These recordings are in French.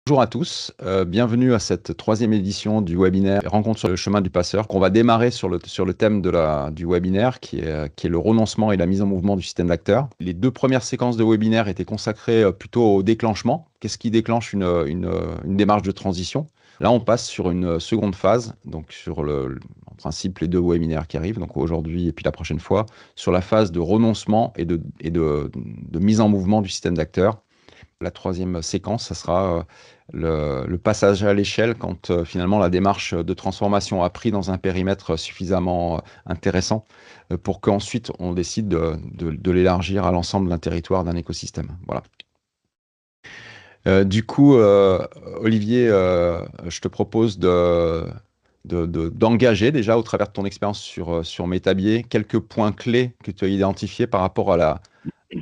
Bonjour à tous, bienvenue à cette troisième édition du webinaire «Rencontre sur le chemin du passeur» qu'on va démarrer sur le thème du webinaire qui est le renoncement et la mise en mouvement du système d'acteurs. Les 2 premières séquences de webinaire étaient consacrées, plutôt au déclenchement. Qu'est-ce qui déclenche une démarche de transition? Là, on passe sur une seconde phase, donc sur en principe les 2 webinaires qui arrivent, donc aujourd'hui et puis la prochaine fois, sur la phase de renoncement et de mise en mouvement du système d'acteurs. La troisième séquence, ça sera le passage à l'échelle quand finalement la démarche de transformation a pris dans un périmètre suffisamment intéressant pour qu'ensuite on décide de l'élargir à l'ensemble d'un territoire, d'un écosystème. Voilà. Du coup, Olivier, je te propose d'engager déjà au travers de ton expérience sur Métabier quelques points clés que tu as identifiés par rapport à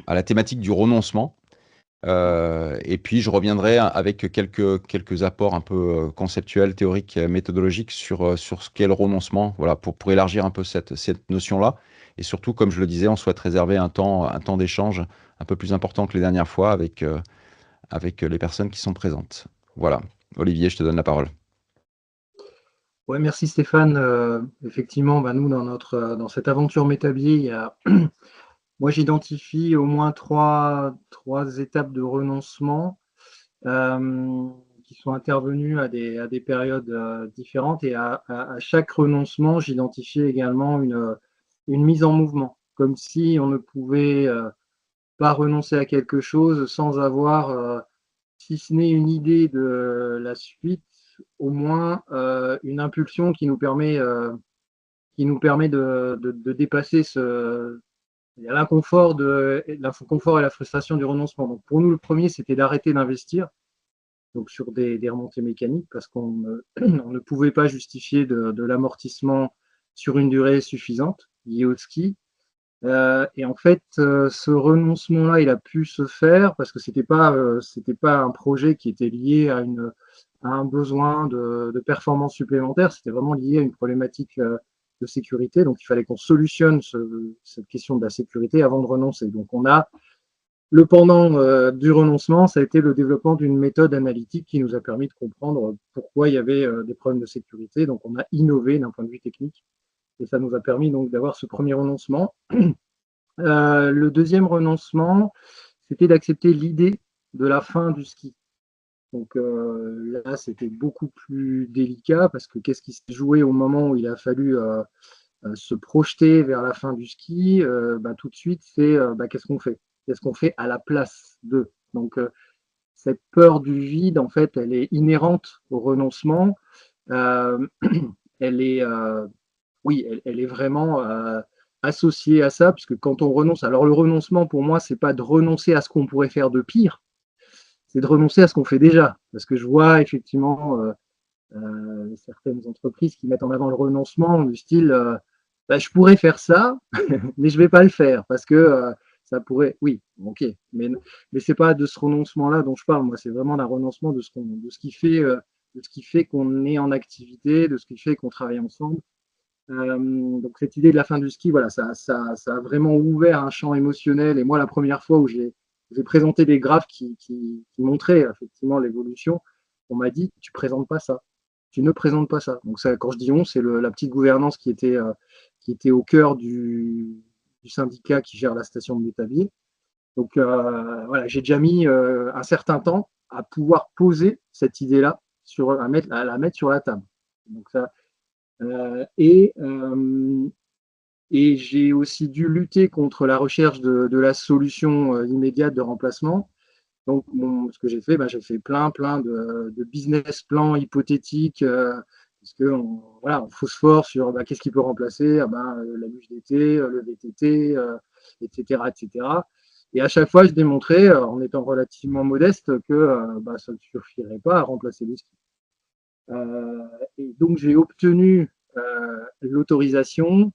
la thématique du renoncement. Et puis je reviendrai avec quelques apports un peu conceptuels, théoriques, méthodologiques sur ce qu'est le renoncement, voilà, pour élargir un peu cette notion-là. Et surtout, comme je le disais, on souhaite réserver un temps d'échange un peu plus important que les dernières fois avec les personnes qui sont présentes. Voilà. Olivier, je te donne la parole. Ouais, merci Stéphane. Effectivement, nous, dans cette aventure Métabier, moi, j'identifie au moins trois étapes de renoncement qui sont intervenues à des périodes différentes. Et à chaque renoncement, j'identifie également une mise en mouvement, comme si on ne pouvait pas renoncer à quelque chose sans avoir, si ce n'est une idée de la suite, au moins une impulsion qui nous permet de dépasser l'inconfort et la frustration du renoncement. Donc pour nous, le premier, c'était d'arrêter d'investir donc sur des remontées mécaniques parce on ne pouvait pas justifier de l'amortissement sur une durée suffisante liée au ski. Et en fait, ce renoncement-là, il a pu se faire parce que c'était pas un projet qui était lié à un besoin de performance supplémentaire, c'était vraiment lié à une problématique de sécurité. Donc, il fallait qu'on solutionne cette question de la sécurité avant de renoncer. Donc, le pendant du renoncement, ça a été le développement d'une méthode analytique qui nous a permis de comprendre pourquoi il y avait des problèmes de sécurité. Donc, on a innové d'un point de vue technique et ça nous a permis donc d'avoir ce premier renoncement. Le deuxième renoncement, c'était d'accepter l'idée de la fin du ski. Donc là, c'était beaucoup plus délicat parce que qu'est-ce qui s'est joué au moment où il a fallu se projeter vers la fin du ski, tout de suite, c'est qu'est-ce qu'on fait? Qu'est-ce qu'on fait à la place de? Donc cette peur du vide, en fait, elle est inhérente au renoncement. Euh, elle est, oui, elle est vraiment associée à ça, puisque quand on renonce, alors le renoncement pour moi, c'est pas de renoncer à ce qu'on pourrait faire de pire, c'est de renoncer à ce qu'on fait déjà. Parce que je vois effectivement certaines entreprises qui mettent en avant le renoncement du style je pourrais faire ça, mais je vais pas le faire parce que ça pourrait. Oui, ok, mais c'est pas de ce renoncement-là dont je parle. Moi, c'est vraiment d'un renoncement de ce qui fait qu'on est en activité, de ce qui fait qu'on travaille ensemble. Donc cette idée de la fin du ski, voilà, ça a vraiment ouvert un champ émotionnel. Et moi, la première fois où j'ai présenté des graphes qui montraient effectivement l'évolution, on m'a dit, tu présentes pas ça. Tu ne présentes pas ça. Donc ça, quand je dis on, c'est la petite gouvernance qui était au cœur du syndicat qui gère la station de Métabier. Donc voilà, j'ai déjà mis un certain temps à pouvoir poser cette idée-là, à la mettre sur la table. Donc ça, euh, et, euh, et j'ai aussi dû lutter contre la recherche de la solution immédiate de remplacement. Donc, ce que j'ai fait plein de business plans hypothétiques, parce que voilà, on phosphore sur qu'est-ce qui peut remplacer la bûche d'été, le VTT, etc., etc. Et à chaque fois, je démontrais, en étant relativement modeste, que ça ne suffirait pas à remplacer le ski. Et donc, j'ai obtenu l'autorisation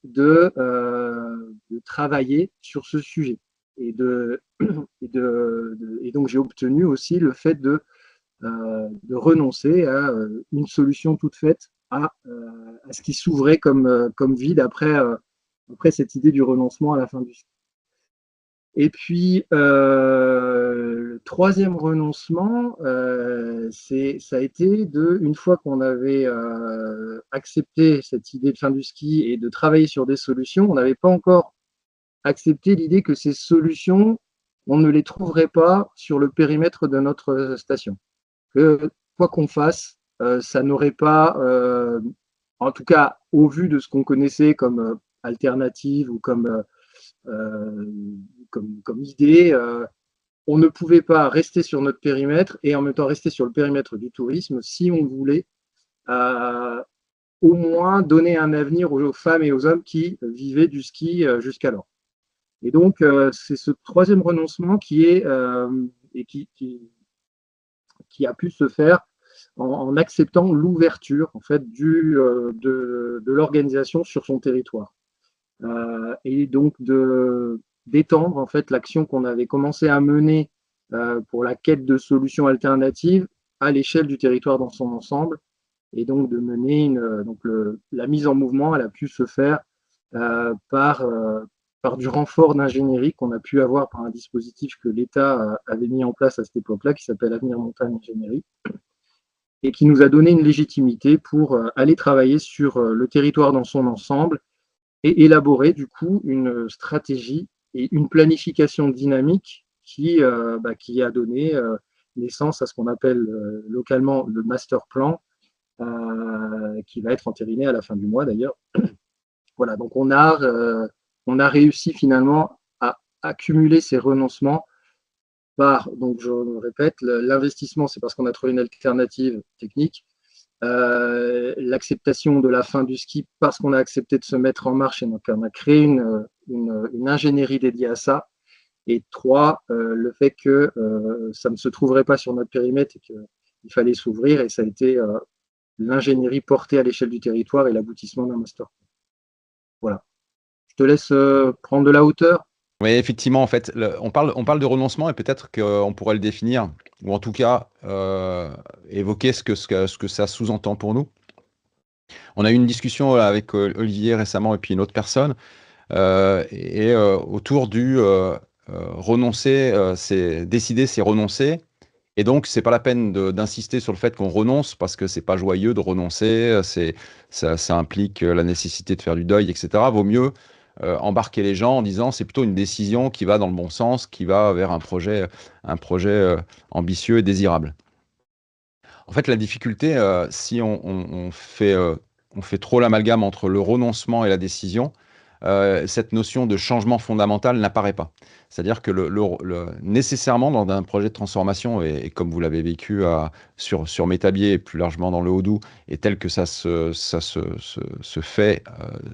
de travailler sur ce sujet. Et, et donc, j'ai obtenu aussi le fait de renoncer à une solution toute faite à ce qui s'ouvrait comme vide après cette idée du renoncement à la fin du cycle. Et puis, le troisième renoncement, ça a été une fois qu'on avait accepté cette idée de fin du ski et de travailler sur des solutions, on n'avait pas encore accepté l'idée que ces solutions, on ne les trouverait pas sur le périmètre de notre station. Que quoi qu'on fasse, ça n'aurait pas, en tout cas au vu de ce qu'on connaissait comme alternative ou euh, comme idée, on ne pouvait pas rester sur notre périmètre et en même temps rester sur le périmètre du tourisme si on voulait euh, au moins donner un avenir aux femmes et aux hommes qui vivaient du ski jusqu'alors. Et donc, c'est ce troisième renoncement qui est et qui a pu se faire en acceptant l'ouverture en fait de l'organisation sur son territoire et donc d'étendre en fait l'action qu'on avait commencé à mener pour la quête de solutions alternatives à l'échelle du territoire dans son ensemble et donc de mener la mise en mouvement, elle a pu se faire par du renfort d'ingénierie qu'on a pu avoir par un dispositif que l'État avait mis en place à cette époque-là, qui s'appelle Avenir Montagne Ingénierie, et qui nous a donné une légitimité pour aller travailler sur le territoire dans son ensemble et élaborer du coup une stratégie et une planification dynamique qui a donné naissance à ce qu'on appelle localement le master plan, qui va être entériné à la fin du mois d'ailleurs. Voilà, donc on a réussi finalement à accumuler ces renoncements donc je me répète, l'investissement, c'est parce qu'on a trouvé une alternative technique. L'acceptation de la fin du ski parce qu'on a accepté de se mettre en marche et donc on a créé une ingénierie dédiée à ça. Et trois, le fait que ça ne se trouverait pas sur notre périmètre et qu'il fallait s'ouvrir et ça a été l'ingénierie portée à l'échelle du territoire et l'aboutissement d'un master. Voilà. Je te laisse prendre de la hauteur. Oui, effectivement, en fait, on parle de renoncement et peut-être qu'on pourrait le définir, ou en tout cas évoquer ce que ça sous-entend pour nous. On a eu une discussion avec Olivier récemment et puis une autre personne, autour du renoncer, c'est décider, c'est renoncer. Et donc, c'est pas la peine d'insister sur le fait qu'on renonce parce que c'est pas joyeux de renoncer, ça implique la nécessité de faire du deuil, etc. Vaut mieux embarquer les gens en disant c'est plutôt une décision qui va dans le bon sens, qui va vers un projet ambitieux et désirable. En fait, la difficulté, si on fait trop l'amalgame entre le renoncement et la décision, cette notion de changement fondamental n'apparaît pas. C'est-à-dire que nécessairement, dans un projet de transformation, et comme vous l'avez vécu sur Métabier et plus largement dans le Haut-Doubs, et tel que ça se fait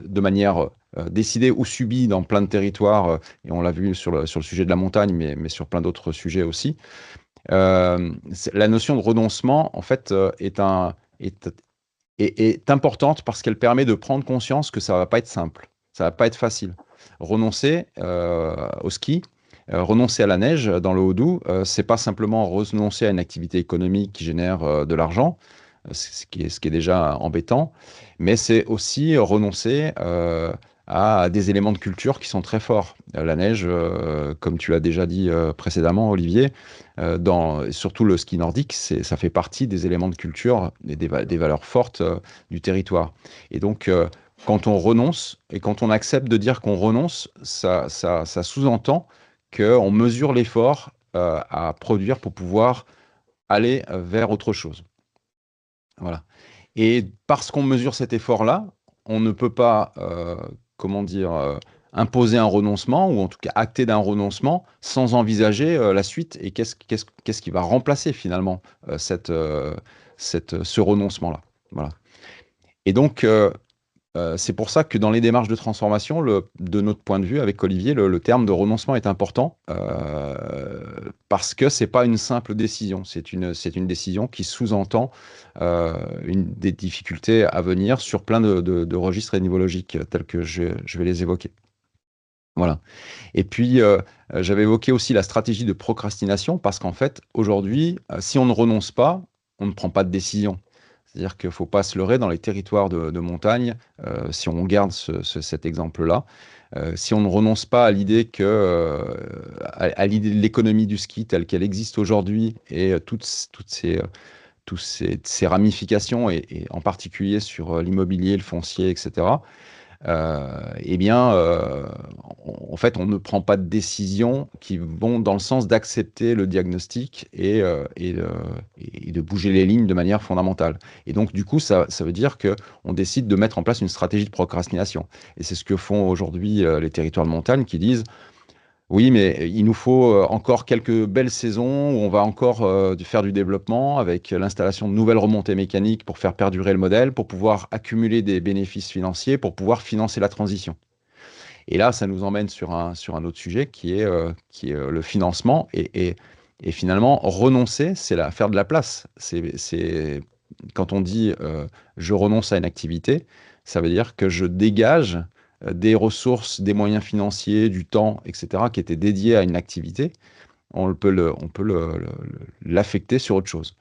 de manière décidée ou subie dans plein de territoires, et on l'a vu sur le sujet de la montagne, mais sur plein d'autres sujets aussi, la notion de renoncement, en fait, est importante parce qu'elle permet de prendre conscience que ça ne va pas être simple, ça ne va pas être facile. Renoncer au ski, renoncer à la neige dans le Haut-Doubs, c'est pas simplement renoncer à une activité économique qui génère de l'argent, ce qui est déjà embêtant, mais c'est aussi renoncer à des éléments de culture qui sont très forts. La neige, comme tu l'as déjà dit précédemment, Olivier, surtout le ski nordique, ça fait partie des éléments de culture et des valeurs fortes du territoire. Et donc, quand on renonce et quand on accepte de dire qu'on renonce, ça sous-entend qu'on mesure l'effort à produire pour pouvoir aller vers autre chose. Voilà. Et parce qu'on mesure cet effort-là, on ne peut pas, comment dire, imposer un renoncement, ou en tout cas acter d'un renoncement, sans envisager la suite et qu'est-ce qui va remplacer finalement ce renoncement-là. Voilà. Et donc, c'est pour ça que dans les démarches de transformation, de notre point de vue avec Olivier, le terme de renoncement est important parce que c'est pas une simple décision, c'est une décision qui sous-entend des difficultés à venir sur plein de registres niveau-logiques tels que je vais les évoquer. Voilà. Et puis, j'avais évoqué aussi la stratégie de procrastination parce qu'en fait, aujourd'hui, si on ne renonce pas, on ne prend pas de décision. C'est-à-dire qu'il ne faut pas se leurrer dans les territoires de montagne, si on garde cet exemple-là. Si on ne renonce pas à l'idée à l'idée de l'économie du ski telle qu'elle existe aujourd'hui et toutes ces ramifications, et en particulier sur l'immobilier, le foncier, etc., eh bien, en fait, on ne prend pas de décisions qui vont dans le sens d'accepter le diagnostic et de bouger les lignes de manière fondamentale. Et donc, du coup, ça veut dire qu'on décide de mettre en place une stratégie de procrastination. Et c'est ce que font aujourd'hui les territoires de montagne qui disent, oui, mais il nous faut encore quelques belles saisons où on va encore faire du développement avec l'installation de nouvelles remontées mécaniques pour faire perdurer le modèle, pour pouvoir accumuler des bénéfices financiers, pour pouvoir financer la transition. Et là, ça nous emmène sur un autre sujet qui est le financement. Et finalement, renoncer, c'est faire de la place. Quand on dit je renonce à une activité, ça veut dire que je dégage des ressources, des moyens financiers, du temps, etc., qui étaient dédiés à une activité. On peut l'affecter sur autre chose.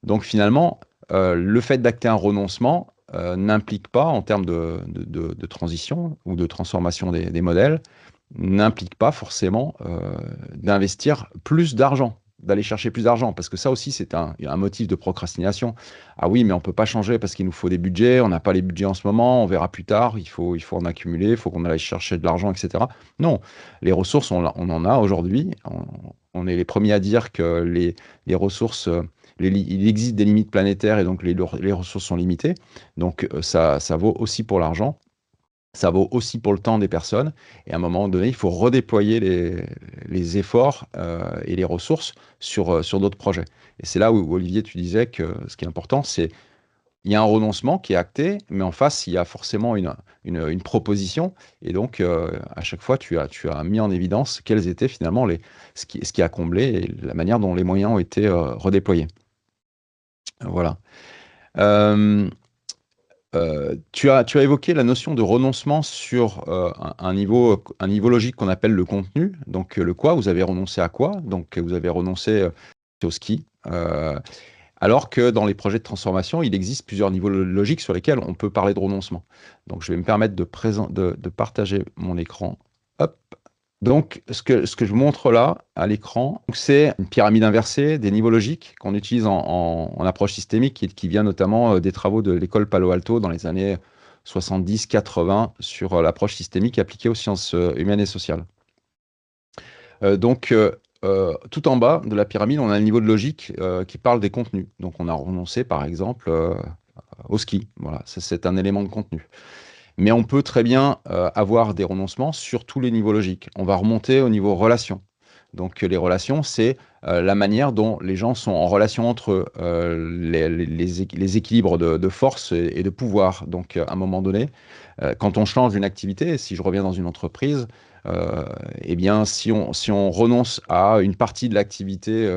Donc finalement, le fait d'acter un renoncement n'implique pas, en termes de transition ou de transformation des modèles, n'implique pas forcément d'investir plus d'argent, d'aller chercher plus d'argent, parce que ça aussi, c'est un motif de procrastination. Ah oui, mais on ne peut pas changer parce qu'il nous faut des budgets, on n'a pas les budgets en ce moment, on verra plus tard, il faut en accumuler, il faut qu'on aille chercher de l'argent, etc. Non, les ressources, on en a aujourd'hui. On est les premiers à dire que les ressources, il existe des limites planétaires et donc les ressources sont limitées. Donc ça vaut aussi pour l'argent. Ça vaut aussi pour le temps des personnes. Et à un moment donné, il faut redéployer les efforts et les ressources sur d'autres projets. Et c'est là où, Olivier, tu disais que ce qui est important, c'est il y a un renoncement qui est acté, mais en face, il y a forcément une proposition. Et donc, à chaque fois, tu as mis en évidence quels étaient finalement ce qui a comblé et la manière dont les moyens ont été redéployés. Voilà. Euh, tu as évoqué la notion de renoncement sur un niveau logique qu'on appelle le contenu. Donc, le quoi, vous avez renoncé à quoi? Donc, vous avez renoncé au ski. Alors que dans les projets de transformation, il existe plusieurs niveaux logiques sur lesquels on peut parler de renoncement. Donc, je vais me permettre de partager mon écran. Hop. Donc, ce que je vous montre là à l'écran, c'est une pyramide inversée des niveaux logiques qu'on utilise en approche systémique qui vient notamment des travaux de l'école Palo Alto dans les années 70-80 sur l'approche systémique appliquée aux sciences humaines et sociales. Tout en bas de la pyramide, on a un niveau de logique qui parle des contenus. Donc, on a renoncé, par exemple, au ski. Voilà, c'est un élément de contenu. Mais on peut très bien avoir des renoncements sur tous les niveaux logiques. On va remonter au niveau relation. Donc les relations, c'est la manière dont les gens sont en relation entre eux, les équilibres de force et de pouvoir. Donc à un moment donné, quand on change une activité, si je reviens dans une entreprise, eh bien si on renonce à une partie de l'activité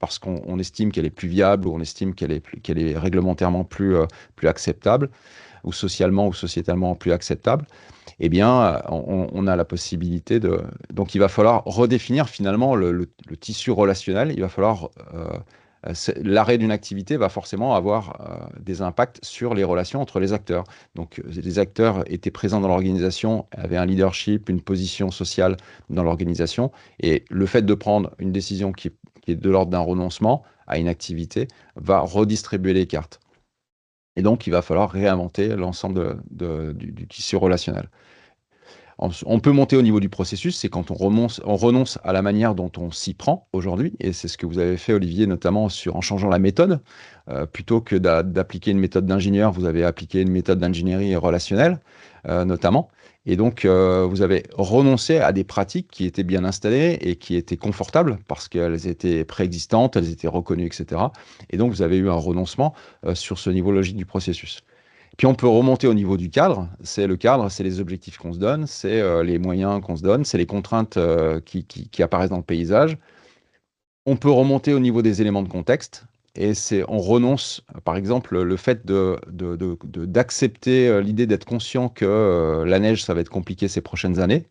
parce qu'on estime qu'elle est plus viable ou on estime qu'elle est réglementairement plus acceptable, ou socialement ou sociétalement plus acceptable, eh bien, on a la possibilité de... Donc, il va falloir redéfinir finalement le tissu relationnel. Il va falloir... l'arrêt d'une activité va forcément avoir des impacts sur les relations entre les acteurs. Donc, les acteurs étaient présents dans l'organisation, avaient un leadership, une position sociale dans l'organisation, et le fait de prendre une décision qui est de l'ordre d'un renoncement à une activité va redistribuer les cartes. Et donc, il va falloir réinventer l'ensemble du tissu relationnel. On peut monter au niveau du processus, c'est quand on renonce à la manière dont on s'y prend aujourd'hui, et c'est ce que vous avez fait, Olivier, notamment en changeant la méthode. Plutôt que d'appliquer une méthode d'ingénieur, vous avez appliqué une méthode d'ingénierie relationnelle, notamment. Et donc, vous avez renoncé à des pratiques qui étaient bien installées et qui étaient confortables parce qu'elles étaient préexistantes, elles étaient reconnues, etc. Et donc, vous avez eu un renoncement sur ce niveau logique du processus. Puis on peut remonter au niveau du cadre. Le cadre, c'est les objectifs qu'on se donne, c'est les moyens qu'on se donne, c'est les contraintes qui apparaissent dans le paysage. On peut remonter au niveau des éléments de contexte. Et on renonce, par exemple, le fait d'accepter l'idée d'être conscient que la neige, ça va être compliqué ces prochaines années.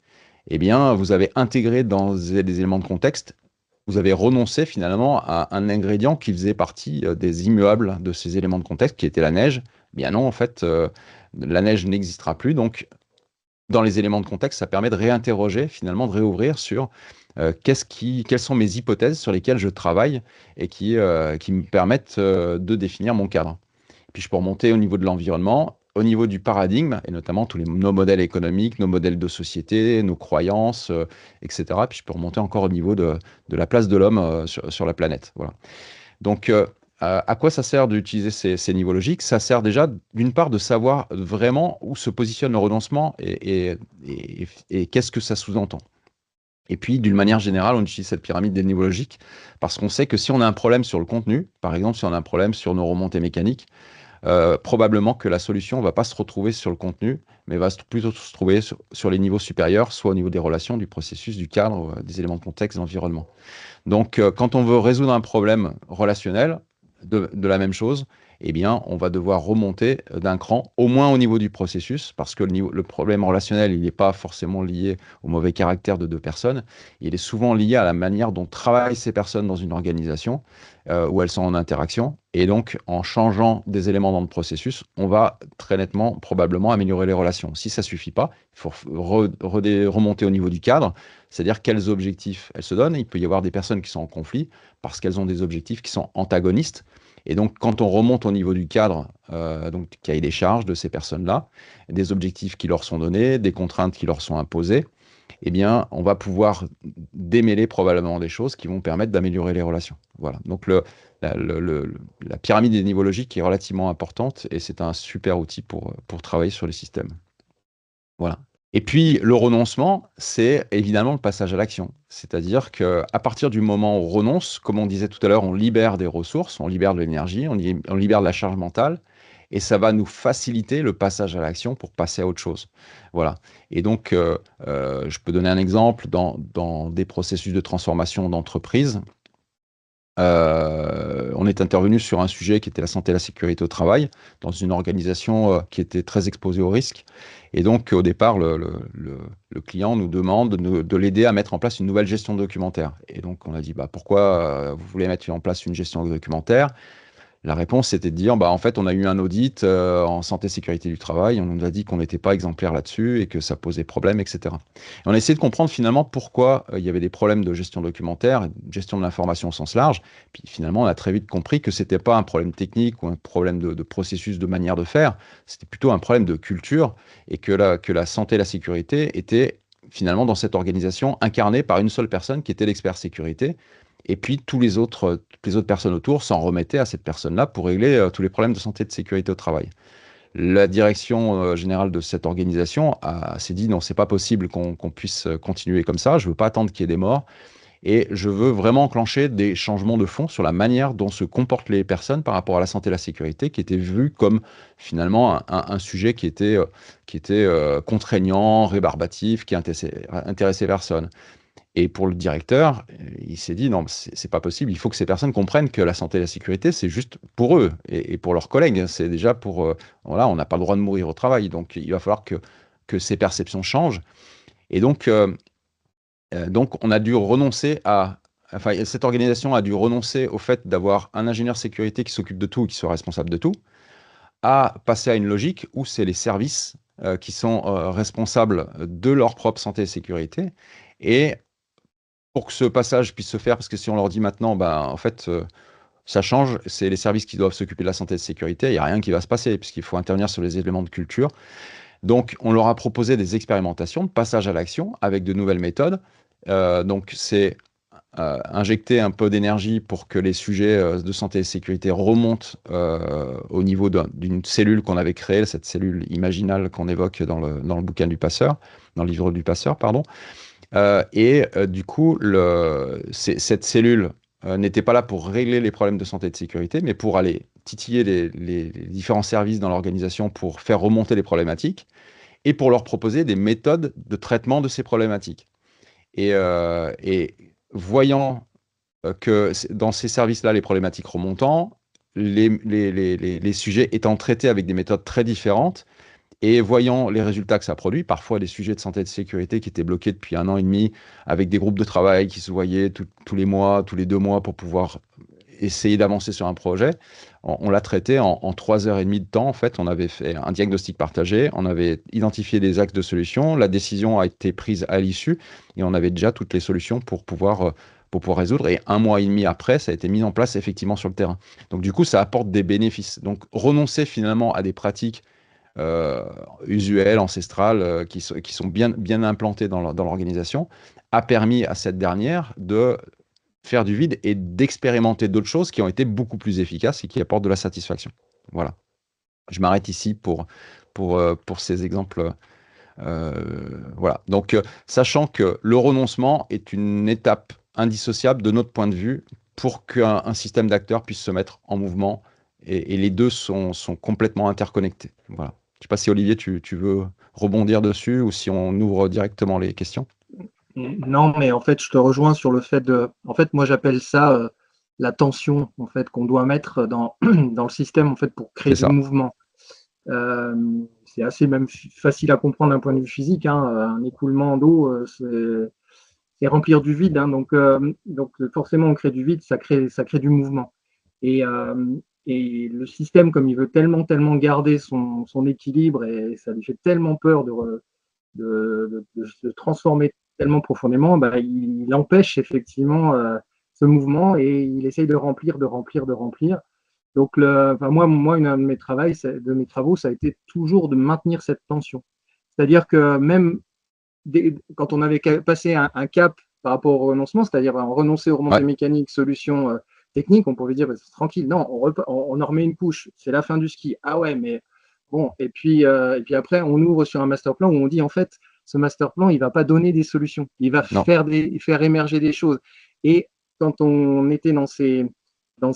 Eh bien, vous avez intégré dans des éléments de contexte vous avez renoncé finalement à un ingrédient qui faisait partie des immuables de ces éléments de contexte, qui était la neige. Bien non, en fait, la neige n'existera plus. Donc, dans les éléments de contexte, ça permet de réinterroger, finalement, de réouvrir sur quelles sont mes hypothèses sur lesquelles je travaille et qui me permettent de définir mon cadre. Puis je peux remonter au niveau de l'environnement, au niveau du paradigme, et notamment nos modèles économiques, nos modèles de société, nos croyances, etc. Puis je peux remonter encore au niveau de la place de l'homme sur la planète. Voilà. Donc, à quoi ça sert d'utiliser ces niveaux logiques? Ça sert déjà, d'une part, de savoir vraiment où se positionne le renoncement et qu'est-ce que ça sous-entend. Et puis, d'une manière générale, on utilise cette pyramide des niveaux logiques parce qu'on sait que si on a un problème sur le contenu, par exemple, si on a un problème sur nos remontées mécaniques, probablement que la solution ne va pas se retrouver sur le contenu, mais va plutôt se trouver sur les niveaux supérieurs, soit au niveau des relations, du processus, du cadre, des éléments de contexte, de l'environnement. Donc, quand on veut résoudre un problème relationnel, de la même chose, eh bien, on va devoir remonter d'un cran, au moins au niveau du processus, parce que le problème relationnel, il n'est pas forcément lié au mauvais caractère de deux personnes, il est souvent lié à la manière dont travaillent ces personnes dans une organisation, où elles sont en interaction, et donc, en changeant des éléments dans le processus, on va très nettement, probablement, améliorer les relations. Si ça ne suffit pas, il faut remonter au niveau du cadre, c'est-à-dire quels objectifs elles se donnent. Il peut y avoir des personnes qui sont en conflit parce qu'elles ont des objectifs qui sont antagonistes. Et donc, quand on remonte au niveau du cadre, donc cahier des charges de ces personnes-là, des objectifs qui leur sont donnés, des contraintes qui leur sont imposées, eh bien, on va pouvoir démêler probablement des choses qui vont permettre d'améliorer les relations. Voilà. Donc, la pyramide des niveaux logiques est relativement importante et c'est un super outil pour travailler sur les systèmes. Voilà. Et puis, le renoncement, c'est évidemment le passage à l'action. C'est-à-dire qu'à partir du moment où on renonce, comme on disait tout à l'heure, on libère des ressources, on libère de l'énergie, on libère de la charge mentale, et ça va nous faciliter le passage à l'action pour passer à autre chose. Voilà. Et donc, je peux donner un exemple dans des processus de transformation d'entreprise. On est intervenu sur un sujet qui était la santé et la sécurité au travail, dans une organisation qui était très exposée au risque. Et donc, au départ, le client nous demande de l'aider à mettre en place une nouvelle gestion documentaire. Et donc, on a dit, bah, pourquoi vous voulez mettre en place une gestion documentaire? La réponse, c'était de dire, bah, en fait, on a eu un audit en santé et sécurité du travail, on nous a dit qu'on n'était pas exemplaire là-dessus et que ça posait problème, etc. Et on a essayé de comprendre finalement pourquoi il y avait des problèmes de gestion documentaire, de gestion de l'information au sens large. Puis finalement, on a très vite compris que ce n'était pas un problème technique ou un problème de processus, de manière de faire, c'était plutôt un problème de culture et que la santé et la sécurité étaient finalement dans cette organisation incarnée par une seule personne qui était l'expert sécurité. Et puis, toutes les autres personnes autour s'en remettaient à cette personne-là pour régler tous les problèmes de santé et de sécurité au travail. La direction générale de cette organisation s'est dit non, c'est pas possible qu'on puisse continuer comme ça. Je veux pas attendre qu'il y ait des morts et je veux vraiment enclencher des changements de fond sur la manière dont se comportent les personnes par rapport à la santé et la sécurité, qui était vu comme finalement un sujet qui était contraignant, rébarbatif, qui intéressait personne. Et pour le directeur, il s'est dit non, c'est pas possible. Il faut que ces personnes comprennent que la santé et la sécurité, c'est juste pour eux et pour leurs collègues. C'est déjà pour voilà, on n'a pas le droit de mourir au travail. Donc il va falloir que ces perceptions changent. Et donc on a dû renoncer enfin cette organisation a dû renoncer au fait d'avoir un ingénieur sécurité qui s'occupe de tout, qui soit responsable de tout, à passer à une logique où c'est les services qui sont responsables de leur propre santé et sécurité. Et pour que ce passage puisse se faire, parce que si on leur dit maintenant, ben, en fait, ça change, c'est les services qui doivent s'occuper de la santé et de la sécurité, il n'y a rien qui va se passer, puisqu'il faut intervenir sur les éléments de culture. Donc, on leur a proposé des expérimentations de passage à l'action avec de nouvelles méthodes. Donc, c'est injecter un peu d'énergie pour que les sujets de santé et de sécurité remontent au niveau d'une cellule qu'on avait créée, cette cellule imaginale qu'on évoque dans le bouquin du passeur, dans le livre du passeur, pardon. Du coup, cette cellule n'était pas là pour régler les problèmes de santé et de sécurité, mais pour aller titiller les différents services dans l'organisation pour faire remonter les problématiques et pour leur proposer des méthodes de traitement de ces problématiques. Et voyant que dans ces services-là, les problématiques remontant, les sujets étant traités avec des méthodes très différentes, Et voyant les résultats que ça produit, parfois des sujets de santé et de sécurité qui étaient bloqués depuis 1 an et demi, avec des groupes de travail qui se voyaient tous les mois, tous les 2 mois pour pouvoir essayer d'avancer sur un projet, on l'a traité en 3 heures et demie de temps. En fait, on avait fait un diagnostic partagé, on avait identifié des axes de solution, la décision a été prise à l'issue et on avait déjà toutes les solutions pour pouvoir résoudre. Et 1 mois et demi après, ça a été mis en place effectivement sur le terrain. Donc du coup, ça apporte des bénéfices. Donc renoncer finalement à des pratiques euh, usuelles, ancestrales, qui sont bien implantées dans l'organisation, a permis à cette dernière de faire du vide et d'expérimenter d'autres choses qui ont été beaucoup plus efficaces et qui apportent de la satisfaction. Voilà. Je m'arrête ici pour ces exemples. Voilà. Donc, sachant que le renoncement est une étape indissociable de notre point de vue pour qu'un système d'acteurs puisse se mettre en mouvement et les deux sont complètement interconnectés. Voilà. Je ne sais pas si Olivier, tu veux rebondir dessus ou si on ouvre directement les questions. Non, mais en fait, je te rejoins sur le fait de. En fait, moi, j'appelle ça la tension en fait qu'on doit mettre dans, dans le système en fait pour créer C'est du ça. mouvement. C'est assez même facile à comprendre d'un point de vue physique. Hein. Un écoulement d'eau, c'est remplir du vide. Hein. Donc forcément, on crée du vide, ça crée du mouvement. Et, euh, et le système, comme il veut tellement garder son équilibre et ça lui fait tellement peur de se transformer tellement profondément, bah, il empêche effectivement ce mouvement et il essaye de remplir. Donc, enfin, moi, une de mes travaux, ça a été toujours de maintenir cette tension. C'est-à-dire que même quand on avait passé un cap par rapport au renoncement, c'est-à-dire renoncer aux remontées Ouais. mécaniques, solutions techniques, on pouvait dire bah, c'est tranquille, non, on en remet une couche, c'est la fin du ski. Ah ouais, mais bon, et puis après, on ouvre sur un master plan où on dit en fait, ce master plan, il ne va pas donner des solutions, il va Non. faire émerger des choses. Et quand on était quand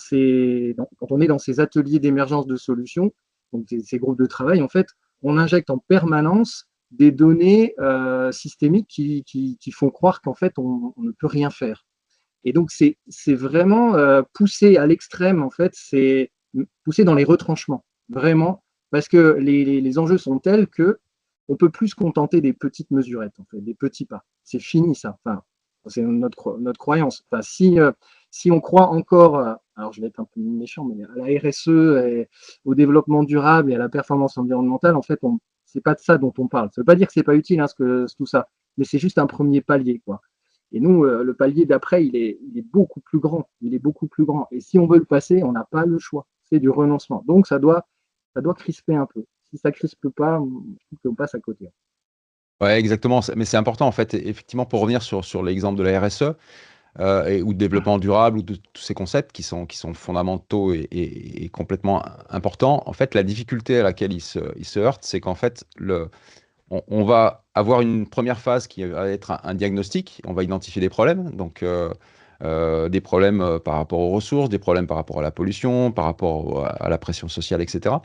on est dans ces ateliers d'émergence de solutions, donc ces groupes de travail, en fait, on injecte en permanence des données systémiques qui font croire qu'en fait, on ne peut rien faire. Et donc, c'est vraiment poussé à l'extrême, en fait, c'est poussé dans les retranchements, vraiment, parce que les enjeux sont tels que on peut plus se contenter des petites mesurettes, en fait, des petits pas. C'est fini, ça. Enfin, c'est notre croyance. Enfin, si on croit encore, alors je vais être un peu méchant, mais à la RSE, et au développement durable et à la performance environnementale, en fait, c'est pas de ça dont on parle. Ça veut pas dire que c'est pas utile, hein, tout ça, mais c'est juste un premier palier, quoi. Et nous, le palier d'après, il est beaucoup plus grand. Il est beaucoup plus grand. Et si on veut le passer, on n'a pas le choix. C'est du renoncement. Donc, ça doit crisper un peu. Si ça crispe pas, je trouve qu'on passe à côté. Ouais, exactement. Mais c'est important, en fait, effectivement, pour revenir sur l'exemple de la RSE ou de développement durable ou de tous ces concepts qui sont fondamentaux et complètement importants. En fait, la difficulté à laquelle ils se heurtent, c'est qu'en fait, on va avoir une première phase qui va être un diagnostic. On va identifier des problèmes. Donc, des problèmes par rapport aux ressources, des problèmes par rapport à la pollution, par rapport à la pression sociale, etc.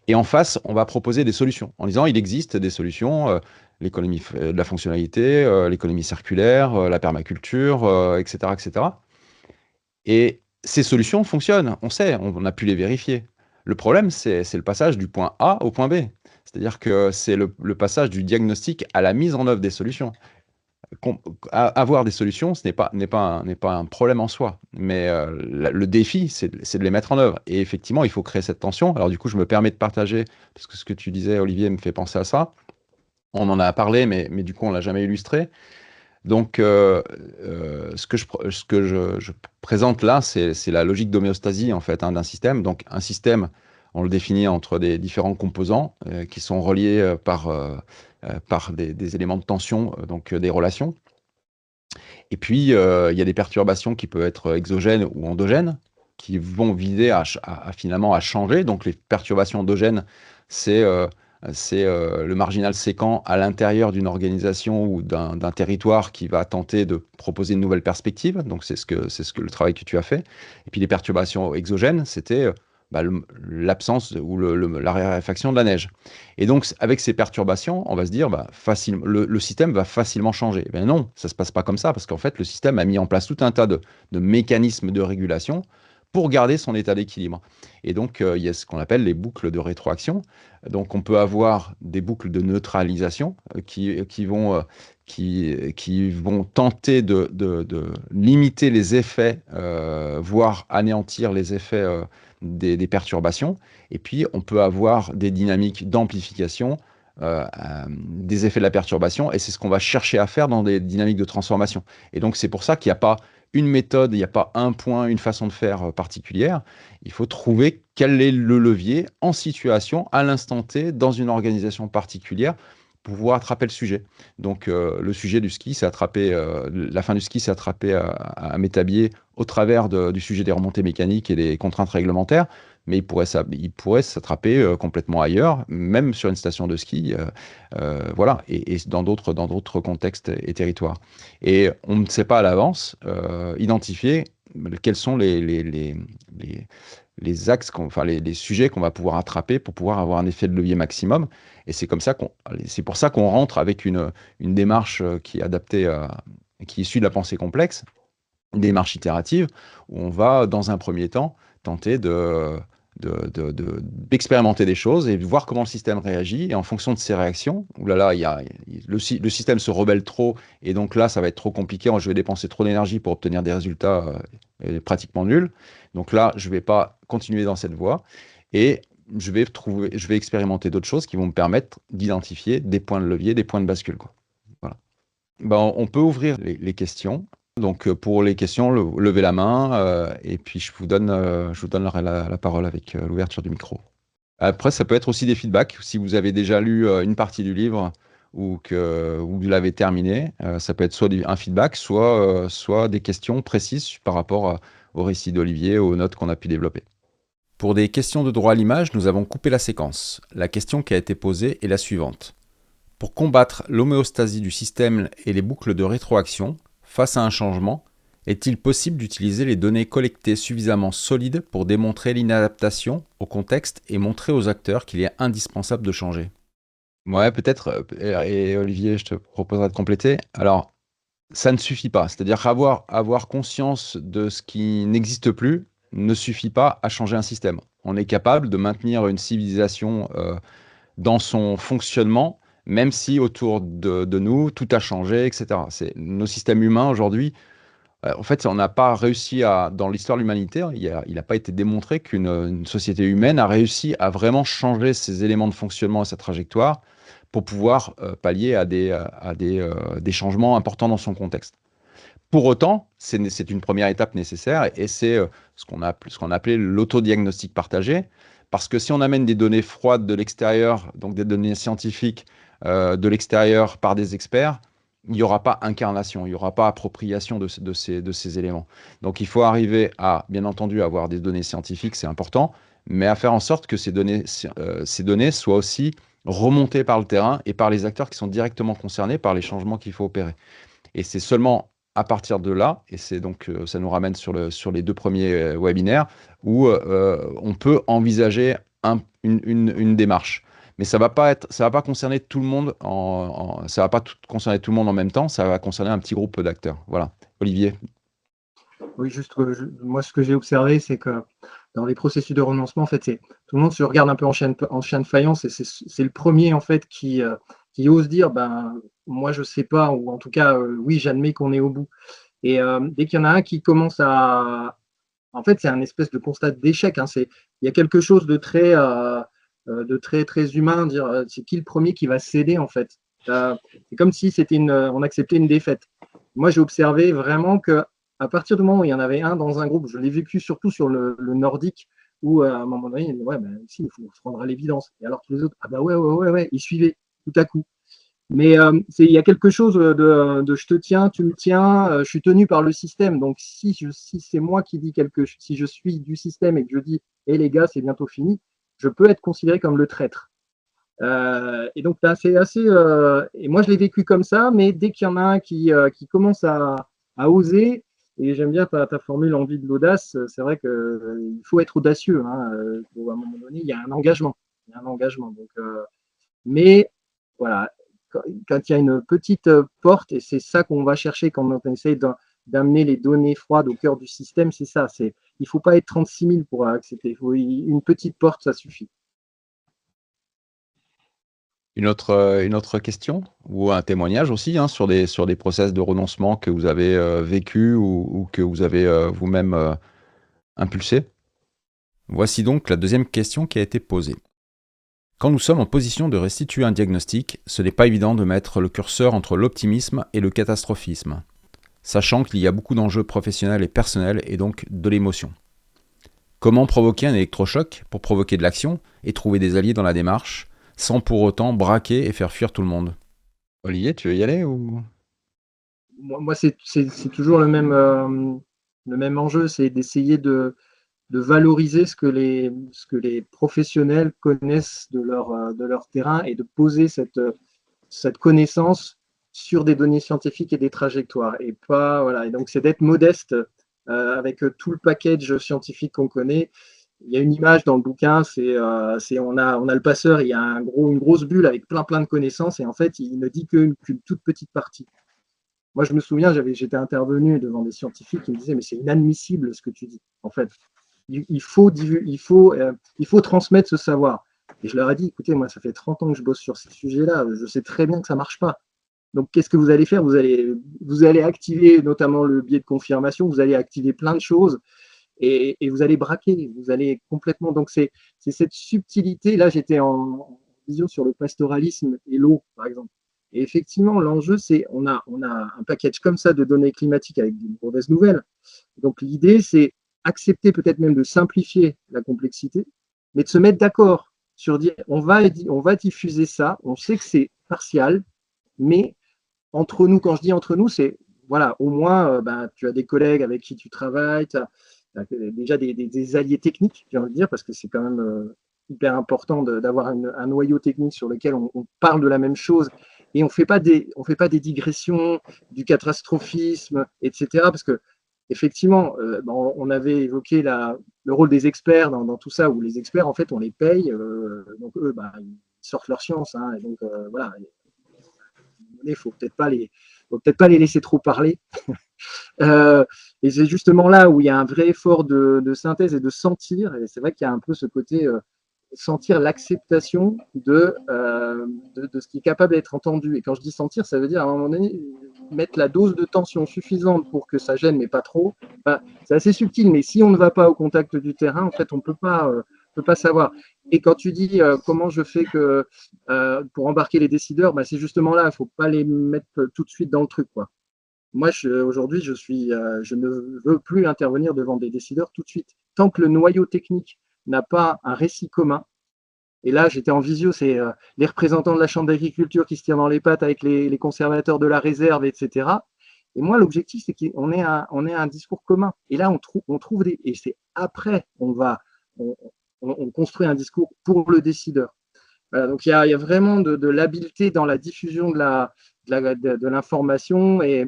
Et en face, on va proposer des solutions en disant il existe des solutions, l'économie de la fonctionnalité, l'économie circulaire, la permaculture, etc., etc. Et ces solutions fonctionnent, on sait, on a pu les vérifier. Le problème, c'est le passage du point A au point B. C'est-à-dire que c'est le passage du diagnostic à la mise en œuvre des solutions. Avoir des solutions, ce n'est pas un problème en soi, mais le défi, c'est de les mettre en œuvre. Et effectivement, il faut créer cette tension. Alors du coup, je me permets de partager, parce que ce que tu disais, Olivier, me fait penser à ça. On en a parlé, mais du coup, on l'a jamais illustré. Donc, ce que je présente là, c'est la logique d'homéostasie, en fait, hein, d'un système. Donc, un système, on le définit entre des différents composants qui sont reliés par des éléments de tension, donc des relations. Et puis, il y a des perturbations qui peuvent être exogènes ou endogènes, qui vont viser finalement à changer. Donc, les perturbations endogènes, c'est le marginal séquent à l'intérieur d'une organisation ou d'un territoire qui va tenter de proposer une nouvelle perspective. Donc, c'est le travail que tu as fait. Et puis, les perturbations exogènes, c'était bah, l'absence ou la raréfaction de la neige. Et donc, avec ces perturbations, on va se dire, bah, le système va facilement changer. Ben non, ça ne se passe pas comme ça, parce qu'en fait, le système a mis en place tout un tas de mécanismes de régulation pour garder son état d'équilibre. Et donc, il y a ce qu'on appelle les boucles de rétroaction. Donc, on peut avoir des boucles de neutralisation qui vont tenter de limiter les effets, voire anéantir les effets des perturbations. Et puis, on peut avoir des dynamiques d'amplification des effets de la perturbation, et c'est ce qu'on va chercher à faire dans des dynamiques de transformation. Et donc, c'est pour ça qu'il n'y a pas une méthode, il n'y a pas un point, une façon de faire particulière. Il faut trouver quel est le levier en situation, à l'instant T, dans une organisation particulière, pour pouvoir attraper le sujet. Donc, le sujet du ski, c'est attraper, la fin du ski, c'est attraper à Métabier au travers du sujet des remontées mécaniques et des contraintes réglementaires, mais il pourrait s'attraper complètement ailleurs, même sur une station de ski, voilà, et dans d'autres contextes et territoires. Et on ne sait pas à l'avance identifier quels sont les axes, enfin les sujets qu'on va pouvoir attraper pour pouvoir avoir un effet de levier maximum. Et c'est pour ça qu'on rentre avec une démarche qui est adaptée, qui est issue de la pensée complexe, une démarche itérative, où on va, dans un premier temps, tenter d'expérimenter des choses et de voir comment le système réagit. Et en fonction de ses réactions, oulala, le système se rebelle trop, et donc là, ça va être trop compliqué. Je vais dépenser trop d'énergie pour obtenir des résultats pratiquement nuls. Donc là, je ne vais pas continuer dans cette voie. Et je vais expérimenter d'autres choses qui vont me permettre d'identifier des points de levier, des points de bascule, quoi. Voilà. Ben, on peut ouvrir les questions. Donc, pour les questions, levez la main et puis je vous donnerai la parole avec l'ouverture du micro. Après, ça peut être aussi des feedbacks. Si vous avez déjà lu une partie du livre ou que vous l'avez terminé, ça peut être soit un feedback, soit des questions précises par rapport au récit d'Olivier, aux notes qu'on a pu développer. Pour des questions de droit à l'image, nous avons coupé la séquence. La question qui a été posée est la suivante. Pour combattre l'homéostasie du système et les boucles de rétroaction, face à un changement, est-il possible d'utiliser les données collectées suffisamment solides pour démontrer l'inadaptation au contexte et montrer aux acteurs qu'il est indispensable de changer? Ouais, peut-être, et Olivier, je te proposerai de compléter. Alors, ça ne suffit pas. C'est-à-dire avoir conscience de ce qui n'existe plus ne suffit pas à changer un système. On est capable de maintenir une civilisation dans son fonctionnement, même si autour de nous, tout a changé, etc. Nos systèmes humains aujourd'hui, en fait, on n'a pas réussi dans l'histoire de l'humanité, il n'a pas été démontré qu'une société humaine a réussi à vraiment changer ses éléments de fonctionnement et sa trajectoire pour pouvoir pallier à des changements importants dans son contexte. Pour autant, c'est une première étape nécessaire et c'est ce qu'on appelait l'autodiagnostic partagé. Parce que si on amène des données froides de l'extérieur, donc des données scientifiques de l'extérieur par des experts, il n'y aura pas incarnation, il n'y aura pas appropriation de ces éléments. Donc il faut arriver à, bien entendu, avoir des données scientifiques, c'est important, mais à faire en sorte que ces données soient aussi remontées par le terrain et par les acteurs qui sont directement concernés par les changements qu'il faut opérer. Et c'est seulement à partir de là, et c'est donc ça nous ramène sur les deux premiers webinaires, où on peut envisager une démarche. Mais ça va pas concerner tout le monde ça va pas concerner tout le monde en même temps, ça va concerner un petit groupe d'acteurs. Voilà. Olivier. Oui, juste, moi, ce que j'ai observé, c'est que dans les processus de renoncement, en fait, tout le monde se regarde un peu en chien de faïence, et c'est le premier, en fait, qui ose dire, ben, moi, je sais pas, ou en tout cas, oui, j'admets qu'on est au bout. Et dès qu'il y en a un qui commence en fait, c'est un espèce de constat d'échec, hein. Il y a quelque chose de très humain, dire, c'est qui le premier qui va céder, en fait. C'est comme si on acceptait une défaite. Moi, j'ai observé vraiment que à partir du moment où il y en avait un dans un groupe, je l'ai vécu surtout sur le nordique, où à un moment donné, ouais, ben, si, il faut se rendre à l'évidence. Et alors tous les autres, ah bah ouais, ils suivaient tout à coup. Mais il y a quelque chose de je te tiens, tu me tiens, je suis tenu par le système. Donc si c'est moi qui dis si je suis du système et que je dis, hé les gars, c'est bientôt fini, je peux être considéré comme le traître. Et donc c'est assez. Et moi je l'ai vécu comme ça, mais dès qu'il y en a un qui commence à oser, et j'aime bien ta formule envie de l'audace, c'est vrai qu'il faut être audacieux, hein, à un moment donné, il y a un engagement. Il y a un engagement. Donc, mais voilà, quand il y a une petite porte, et c'est ça qu'on va chercher quand on essaye d'amener les données froides au cœur du système, c'est ça. Il il faut pas être 36 000 pour accepter. Une petite porte, ça suffit. Une autre question ou un témoignage aussi sur des process de renoncement que vous avez vécu ou que vous avez vous-même impulsé. Voici donc la deuxième question qui a été posée. Quand nous sommes en position de restituer un diagnostic, ce n'est pas évident de mettre le curseur entre l'optimisme et le catastrophisme, sachant qu'il y a beaucoup d'enjeux professionnels et personnels et donc de l'émotion. Comment provoquer un électrochoc pour provoquer de l'action et trouver des alliés dans la démarche, sans pour autant braquer et faire fuir tout le monde? Olivier, tu veux y aller ou... Moi c'est toujours le même enjeu, c'est d'essayer de valoriser ce que les professionnels connaissent de leur terrain et de poser cette connaissance sur des données scientifiques et des trajectoires. Et pas, voilà. Et donc, c'est d'être modeste avec tout le package scientifique qu'on connaît. Il y a une image dans le bouquin, on a le passeur, il y a une grosse bulle avec plein de connaissances, et en fait, il ne dit qu'une toute petite partie. Moi, je me souviens, j'étais intervenu devant des scientifiques qui me disaient, mais c'est inadmissible ce que tu dis. En fait, il faut transmettre ce savoir. Et je leur ai dit, écoutez, moi, ça fait 30 ans que je bosse sur ces sujets-là, je sais très bien que ça ne marche pas. Donc, qu'est-ce que vous allez faire? Vous allez activer notamment le biais de confirmation, vous allez activer plein de choses et vous allez braquer, vous allez complètement. Donc, c'est cette subtilité. Là, j'étais en vision sur le pastoralisme et l'eau, par exemple. Et effectivement, l'enjeu, c'est on a un package comme ça de données climatiques avec des mauvaises nouvelles. Donc, l'idée, c'est accepter peut-être même de simplifier la complexité, mais de se mettre d'accord sur dire on va diffuser ça, on sait que c'est partial, mais entre nous, quand je dis entre nous, c'est voilà, au moins tu as des collègues avec qui tu travailles, tu as déjà des alliés techniques, j'ai envie de dire, parce que c'est quand même hyper important d'avoir un noyau technique sur lequel on parle de la même chose et on fait pas des digressions, du catastrophisme, etc. Parce que effectivement, on avait évoqué le rôle des experts dans tout ça, où les experts, en fait, on les paye, donc eux, ils sortent leur science, hein, et donc voilà, il faut peut-être pas les laisser trop parler. Et c'est justement là où il y a un vrai effort de synthèse et de sentir, et c'est vrai qu'il y a un peu ce côté sentir l'acceptation de ce qui est capable d'être entendu. Et quand je dis sentir, ça veut dire à un moment donné mettre la dose de tension suffisante pour que ça gêne, mais pas trop. C'est assez subtil, mais si on ne va pas au contact du terrain, en fait, on peut pas savoir. Et quand tu dis comment je fais pour embarquer les décideurs, c'est justement là, il ne faut pas les mettre tout de suite dans le truc, quoi. Moi, aujourd'hui, je ne veux plus intervenir devant des décideurs tout de suite. Tant que le noyau technique n'a pas un récit commun, et là, j'étais en visio, c'est les représentants de la Chambre d'agriculture qui se tirent dans les pattes avec les conservateurs de la réserve, etc. Et moi, l'objectif, c'est qu'on ait un discours commun. Et là, on trouve et c'est après, on construit un discours pour le décideur. Voilà, donc il y a vraiment de l'habileté dans la diffusion de l'information. Et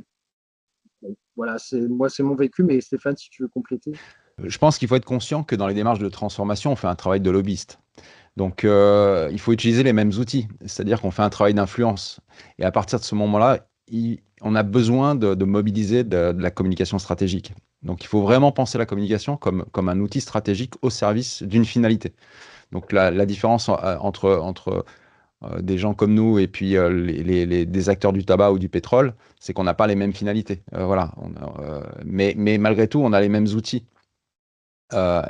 bon, voilà, c'est mon vécu, mais Stéphane, si tu veux compléter. Je pense qu'il faut être conscient que dans les démarches de transformation, on fait un travail de lobbyiste. Donc, il faut utiliser les mêmes outils, c'est-à-dire qu'on fait un travail d'influence. Et à partir de ce moment-là, on a besoin de mobiliser de la communication stratégique. Donc, il faut vraiment penser la communication comme un outil stratégique au service d'une finalité. Donc, la différence entre des gens comme nous et puis des acteurs du tabac ou du pétrole, c'est qu'on n'a pas les mêmes finalités. Voilà. Mais malgré tout, on a les mêmes outils.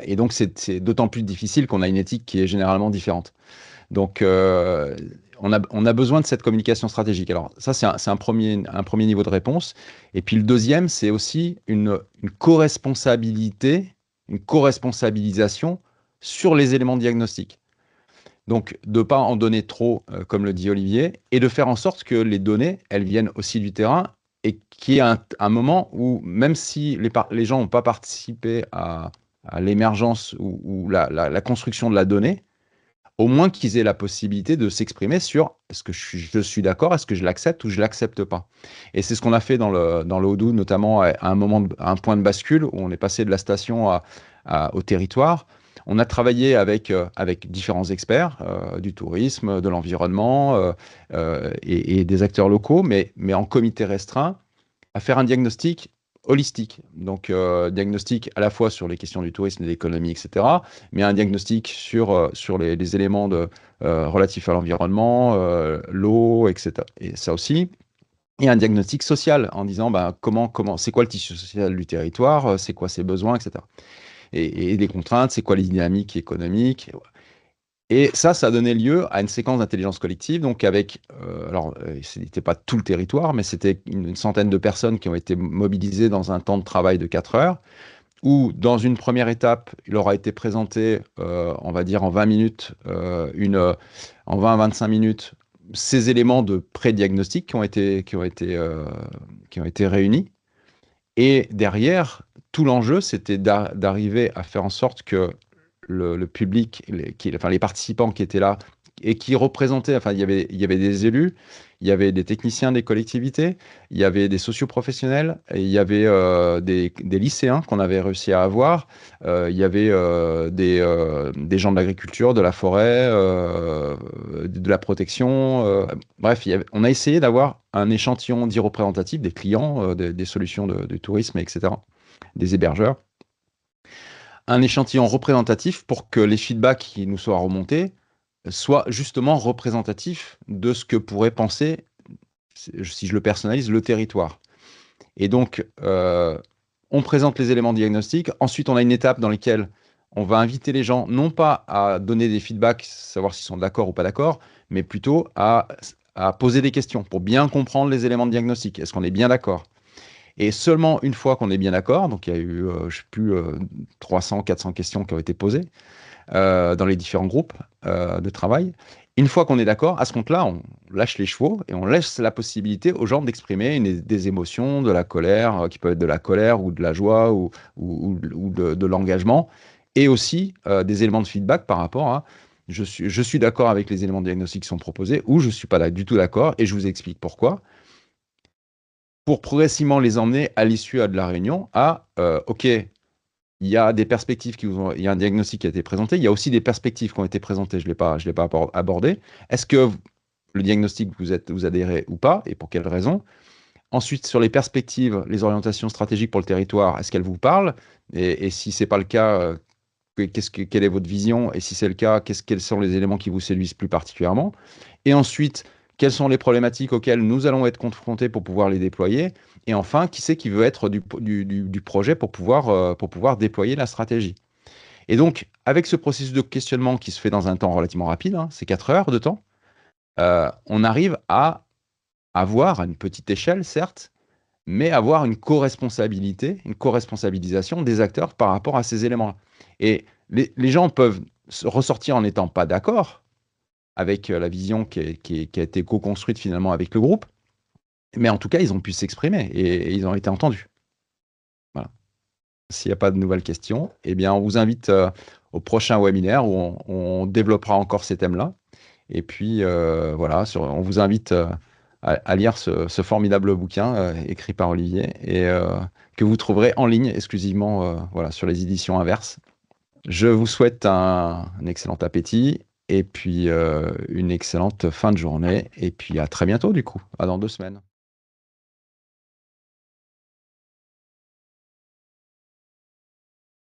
Et donc, c'est d'autant plus difficile qu'on a une éthique qui est généralement différente. Donc, on a besoin de cette communication stratégique. Alors, ça, c'est un premier niveau de réponse. Et puis, le deuxième, c'est aussi une co-responsabilité, une co-responsabilisation sur les éléments diagnostiques. Donc, de ne pas en donner trop, comme le dit Olivier, et de faire en sorte que les données, elles viennent aussi du terrain et qu'il y ait un moment où, même si les gens n'ont pas participé à l'émergence ou la construction de la donnée, au moins qu'ils aient la possibilité de s'exprimer sur est-ce que je suis d'accord, est-ce que je l'accepte ou je ne l'accepte pas. Et c'est ce qu'on a fait dans le Odoo, notamment à un point de bascule où on est passé de la station au territoire. On a travaillé avec différents experts du tourisme, de l'environnement et des acteurs locaux, mais en comité restreint, à faire un diagnostic holistique. Donc, diagnostic à la fois sur les questions du tourisme, de l'économie, etc., mais un diagnostic sur les éléments relatifs à l'environnement, l'eau, etc. Et ça aussi. Et un diagnostic social en disant c'est quoi le tissu social du territoire, c'est quoi ses besoins, etc. Et les contraintes, c'est quoi les dynamiques économiques. Et ça a donné lieu à une séquence d'intelligence collective, donc avec, ce n'était pas tout le territoire, mais c'était une centaine de personnes qui ont été mobilisées dans un temps de travail de 4 heures, où dans une première étape, il leur a été présenté, on va dire en 20 minutes, en 20-25 minutes, ces éléments de pré-diagnostic qui ont été réunis. Et derrière, tout l'enjeu, c'était d'arriver à faire en sorte que le public, enfin, les participants qui étaient là et qui représentaient, enfin, il y avait des élus, il y avait des techniciens des collectivités, il y avait des socioprofessionnels, et il y avait des lycéens qu'on avait réussi à avoir, il y avait des gens de l'agriculture, de la forêt, de la protection. Bref, on a essayé d'avoir un échantillon dit représentatif des clients, des solutions de tourisme, etc., des hébergeurs, un échantillon représentatif pour que les feedbacks qui nous soient remontés soient justement représentatifs de ce que pourrait penser, si je le personnalise, le territoire. Et donc, on présente les éléments diagnostiques. Ensuite, on a une étape dans laquelle on va inviter les gens, non pas à donner des feedbacks, savoir s'ils sont d'accord ou pas d'accord, mais plutôt à poser des questions pour bien comprendre les éléments de diagnostic. Est-ce qu'on est bien d'accord? Et seulement une fois qu'on est bien d'accord, donc il y a eu, je ne sais plus, 300, 400 questions qui ont été posées dans les différents groupes de travail. Une fois qu'on est d'accord, à ce compte-là, on lâche les chevaux et on laisse la possibilité aux gens d'exprimer des émotions, de la colère, qui peut être de la colère ou de la joie ou de l'engagement, et aussi des éléments de feedback par rapport à je suis d'accord avec les éléments de diagnostic qui sont proposés ou je ne suis pas du tout d'accord et je vous explique pourquoi, pour progressivement les emmener à l'issue de la réunion à OK, il y a des perspectives il y a un diagnostic qui a été présenté, il y a aussi des perspectives qui ont été présentées, je l'ai pas abordé. Est-ce que le diagnostic, vous adhérez ou pas, et pour quelles raisons? Ensuite, sur les perspectives, les orientations stratégiques pour le territoire, est-ce qu'elles vous parlent? Et si ce n'est pas le cas, quelle est votre vision? Et si c'est le cas, quels sont les éléments qui vous séduisent plus particulièrement? Et ensuite, quelles sont les problématiques auxquelles nous allons être confrontés pour pouvoir les déployer? Et enfin, qui c'est qui veut être du projet pour pouvoir déployer la stratégie? Et donc, avec ce processus de questionnement qui se fait dans un temps relativement rapide, hein, c'est 4 heures de temps, on arrive à avoir, à une petite échelle, certes, mais avoir une co-responsabilité, une co-responsabilisation des acteurs par rapport à ces éléments-là. Et les gens peuvent ressortir en n'étant pas d'accord avec la vision qui a été co-construite finalement avec le groupe, mais en tout cas, ils ont pu s'exprimer et ils ont été entendus. Voilà. S'il n'y a pas de nouvelles questions, eh bien, on vous invite au prochain webinaire où on développera encore ces thèmes-là. Et puis, voilà, on vous invite à lire ce formidable bouquin écrit par Olivier et que vous trouverez en ligne exclusivement voilà, sur les éditions Inverse. Je vous souhaite un excellent appétit et puis une excellente fin de journée. Et puis à très bientôt du coup, à dans 2 semaines.